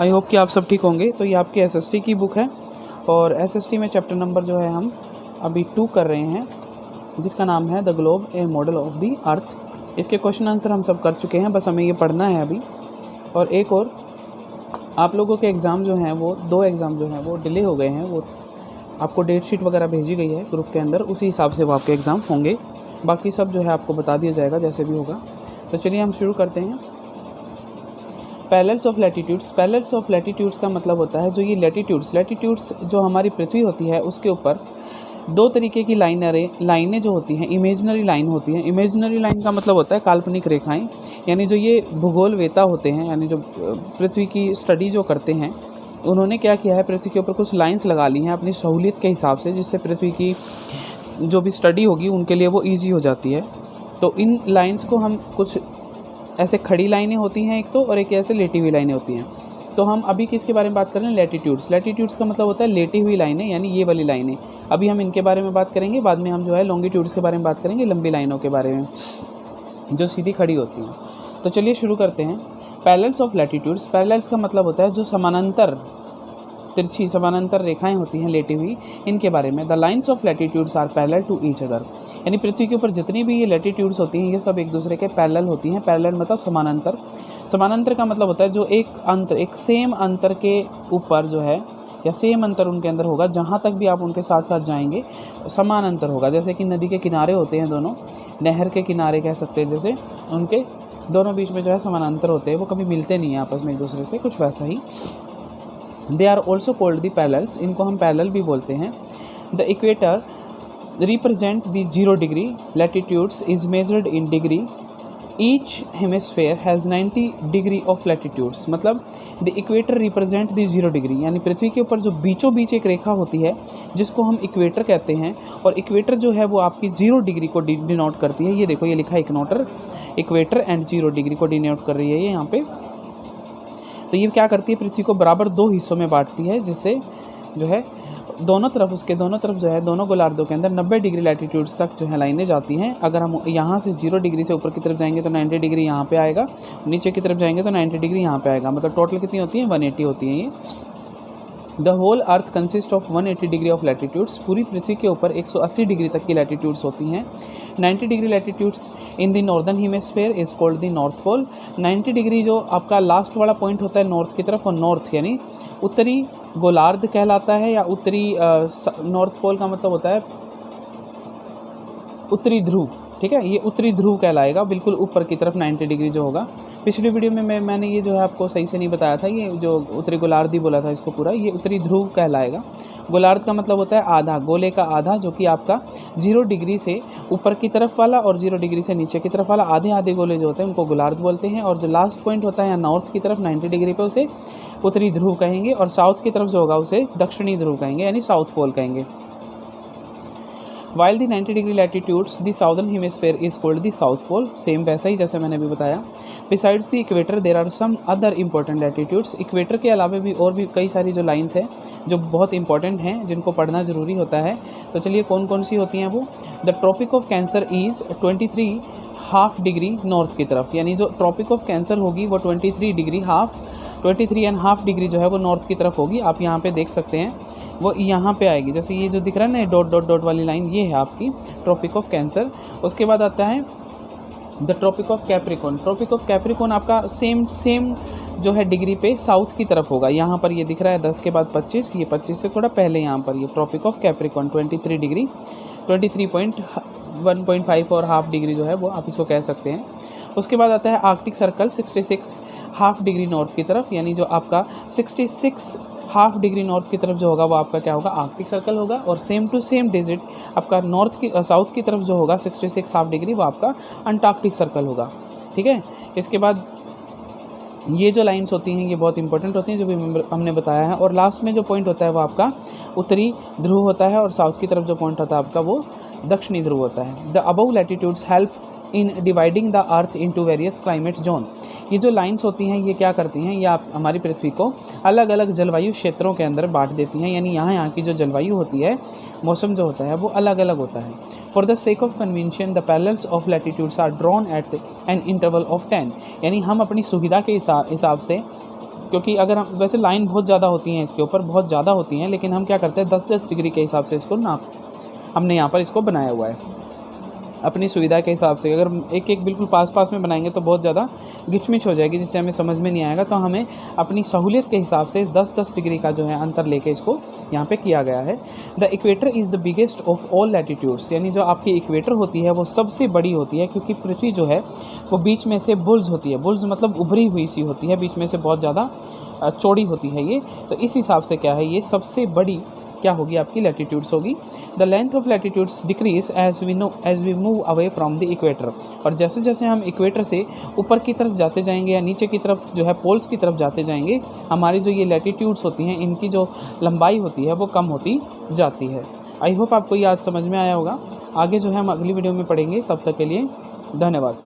I hope कि आप सब ठीक होंगे। तो ये आपकी एसएसटी की बुक है और एसएसटी में चैप्टर नंबर जो है हम अभी 2 कर रहे हैं, जिसका नाम है the globe A model of the earth. इसके क्वेश्चन आंसर हम सब कर चुके हैं, बस हमें ये पढ़ना है अभी। और एक और आप लोगों के एग्ज़ाम जो हैं वो 2 एग्ज़ाम जो हैं वो डिले हो गए हैं। वो आपको डेट शीट वगैरह भेजी गई है ग्रुप के अंदर, उसी हिसाब से वो आपके एग्ज़ाम होंगे। बाकी सब जो है आपको बता दिया जाएगा जैसे भी होगा। तो चलिए हम शुरू करते हैं। Parallels of latitudes. Parallels of latitudes का मतलब होता है जो ये लैटिट्यूड्स जो हमारी पृथ्वी होती है उसके ऊपर 2 तरीके की लाइनें जो होती हैं, इमेजिनरी लाइन होती हैं। इमेजिनरी लाइन का मतलब होता है काल्पनिक रेखाएं, यानी जो ये भूगोल वेता होते हैं, यानी जो पृथ्वी की स्टडी जो करते हैं, उन्होंने क्या किया है, पृथ्वी के ऊपर कुछ लाइंस लगा ली हैं अपनी सहूलियत के हिसाब से, जिससे पृथ्वी की जो भी स्टडी होगी उनके लिए वो ईजी हो जाती है। तो इन लाइंस को हम कुछ ऐसे खड़ी लाइनें होती हैं एक तो, और एक ऐसे लेटी हुई लाइनें होती हैं। तो हम अभी किसके बारे में बात कर रहे हैं? लैटिट्यूड्स। लैटिट्यूड्स का मतलब होता है लेटी हुई लाइनें, यानी ये वाली लाइनें। अभी हम इनके बारे में बात करेंगे, बाद में हम जो है लॉन्गिट्यूड्स के बारे में बात करेंगे, लंबी लाइनों के बारे में जो सीधी खड़ी होती हैं। तो चलिए शुरू करते हैं। Parallels of latitudes. पैरेलल्स का मतलब होता है जो समानांतर, तिरछी समानांतर रेखाएं होती हैं लेटी हुई, इनके बारे में। The lines of latitudes are parallel to each other, यानी पृथ्वी के ऊपर जितनी भी ये लैटिट्यूड्स होती हैं ये सब एक दूसरे के पैरेलल होती हैं। पैरेलल मतलब समानांतर। समानांतर का मतलब होता है जो एक सेम अंतर के ऊपर जो है, या सेम अंतर उनके अंदर होगा, जहाँ तक भी आप उनके साथ साथ जाएंगे समान अंतर होगा। जैसे कि नदी के किनारे होते हैं दोनों, नहर के किनारे कह सकते हैं, जैसे उनके दोनों बीच में जो है समानांतर होते हैं, वो कभी मिलते नहीं हैं आपस में एक दूसरे से, कुछ वैसा ही। They are also called the parallels, इनको हम पैरेलल भी बोलते हैं। The equator represent the 0 degree, latitudes is measured in degree, each hemisphere has 90 degree of latitudes. मतलब the equator represent the 0 degree, यानी पृथ्वी के ऊपर जो बीचों बीच एक रेखा होती है जिसको हम इक्वेटर कहते हैं, और इक्वेटर जो है वो आपकी 0 डिग्री को डिनोट करती है। ये देखो, ये लिखा है इक्वेटर एंड 0 डिग्री को डिनोट कर रही है ये यहाँ पे। तो ये क्या करती है, पृथ्वी को बराबर 2 हिस्सों में बांटती है, जिससे जो है उसके दोनों तरफ जो है, दोनों गोलार्धों के अंदर 90 डिग्री लैटिट्यूड्स तक जो है लाइनें जाती हैं। अगर हम यहाँ से 0 डिग्री से ऊपर की तरफ जाएंगे तो 90 डिग्री यहाँ पे आएगा, नीचे की तरफ जाएंगे तो 90 डिग्री यहाँ पे आएगा। मतलब टोटल कितनी होती है? 180 होती हैं ये। The whole earth consist of 180 degree of latitudes, पूरी पृथ्वी के ऊपर 180 डिग्री तक की लैटिट्यूड्स होती हैं। 90 degree latitudes in the northern hemisphere is called the north pole. 90 degree जो आपका लास्ट वाला पॉइंट होता है नॉर्थ की तरफ, और नॉर्थ यानी उत्तरी गोलार्ध कहलाता है, या उत्तरी नॉर्थ पोल का मतलब होता है उत्तरी ध्रुव। ठीक है, ये उत्तरी ध्रुव कहलाएगा, बिल्कुल ऊपर की तरफ 90 डिग्री जो होगा। पिछली वीडियो में मैंने ये जो है आपको सही से नहीं बताया था, ये जो उत्तरी गोलार्ध ही बोला था इसको पूरा, ये उत्तरी ध्रुव कहलाएगा। गोलार्ध का मतलब होता है आधा, गोले का आधा, जो कि आपका 0 डिग्री से ऊपर की तरफ वाला और 0 डिग्री से नीचे की तरफ वाला, आधे आधे गोले जो होते हैं उनको गोलार्ध बोलते हैं। और जो लास्ट पॉइंट होता है या नॉर्थ की तरफ 90 डिग्री पे, उसे उत्तरी ध्रुव कहेंगे, और साउथ की तरफ जो होगा उसे दक्षिणी ध्रुव कहेंगे, यानी साउथ पोल कहेंगे। While the 90 degree latitudes the southern hemisphere is called the south pole, same वैसा ही जैसे मैंने अभी बताया। Besides the equator there are some other important latitudes, equator के अलावा भी और भी कई सारी जो लाइंस हैं जो बहुत इंपॉर्टेंट हैं, जिनको पढ़ना ज़रूरी होता है। तो चलिए कौन कौन सी होती हैं वो। The tropic of cancer is 23.5 degree north की तरफ, यानी जो ट्रॉपिक ऑफ कैंसर होगी वो 23.5 डिग्री जो है वो नॉर्थ की तरफ होगी। आप यहाँ पे देख सकते हैं वो यहाँ पे आएगी, जैसे ये जो दिख रहा है ना डॉट डॉट डॉट वाली लाइन, ये है आपकी ट्रॉपिक ऑफ कैंसर। उसके बाद आता है the tropic of Capricorn. Tropic of Capricorn आपका सेम जो है डिग्री पे साउथ की तरफ होगा। यहाँ पर ये दिख रहा है 10 के बाद 25, ये 25 से थोड़ा पहले यहाँ पर ये ट्रॉपिक ऑफ कैप्रिकॉर्न 23 डिग्री, 23.1.5 और हाफ डिग्री जो है वो आप इसको कह सकते हैं। उसके बाद आता है Arctic circle 66 half degree north की तरफ, यानी जो आपका 66 हाफ डिग्री नॉर्थ की तरफ जो होगा वो आपका क्या होगा? आर्कटिक सर्कल होगा। और सेम टू सेम डिजिट आपका साउथ की तरफ जो होगा 66 हाफ डिग्री, वो आपका अंटार्कटिक सर्कल होगा। ठीक है, इसके बाद ये जो लाइंस होती हैं ये बहुत इंपॉर्टेंट होती हैं, जो भी हमने बताया है। और लास्ट में जो पॉइंट होता है वो आपका उत्तरी ध्रुव होता है, और साउथ की तरफ जो पॉइंट होता है आपका वो दक्षिणी ध्रुव होता है। The above latitudes help in dividing the earth into various climate zone. ये जो लाइंस होती हैं ये क्या करती हैं, ये आप हमारी पृथ्वी को अलग अलग जलवायु क्षेत्रों के अंदर बांट देती हैं, यानी यहाँ की जो जलवायु होती है, मौसम जो होता है वो अलग अलग होता है। For the sake of convention the parallels of latitudes are drawn at an interval of 10, यानी हम अपनी सुविधा के हिसाब से क्योंकि अगर हम वैसे लाइन बहुत ज़्यादा होती हैं इसके ऊपर, बहुत ज़्यादा होती हैं, लेकिन हम क्या करते हैं 10-10 डिग्री के हिसाब से इसको हमने यहाँ पर इसको बनाया हुआ है अपनी सुविधा के हिसाब से। अगर एक एक बिल्कुल पास पास में बनाएंगे तो बहुत ज़्यादा गिचमिच हो जाएगी, जिससे हमें समझ में नहीं आएगा। तो हमें अपनी सहूलियत के हिसाब से 10-10 डिग्री का जो है अंतर लेके इसको यहाँ पे किया गया है। The equator is the biggest of all latitudes, यानी जो आपकी इक्वेटर होती है वो सबसे बड़ी होती है, क्योंकि पृथ्वी जो है वो बीच में से बुल्स होती है। बुल्स मतलब उभरी हुई सी होती है, बीच में से बहुत ज़्यादा चौड़ी होती है ये। तो इस हिसाब से क्या है, ये सबसे बड़ी क्या होगी आपकी लैटिट्यूड्स होगी। The length of latitudes decreases as we move away from the equator, और जैसे जैसे हम इक्वेटर से ऊपर की तरफ जाते जाएंगे या नीचे की तरफ जो है पोल्स की तरफ जाते जाएंगे, हमारी जो ये लैटिट्यूड्स होती हैं इनकी जो लंबाई होती है वो कम होती जाती है। आई होप आपको ये आज समझ में आया होगा। आगे जो है हम अगली वीडियो में पढ़ेंगे, तब तक के लिए धन्यवाद।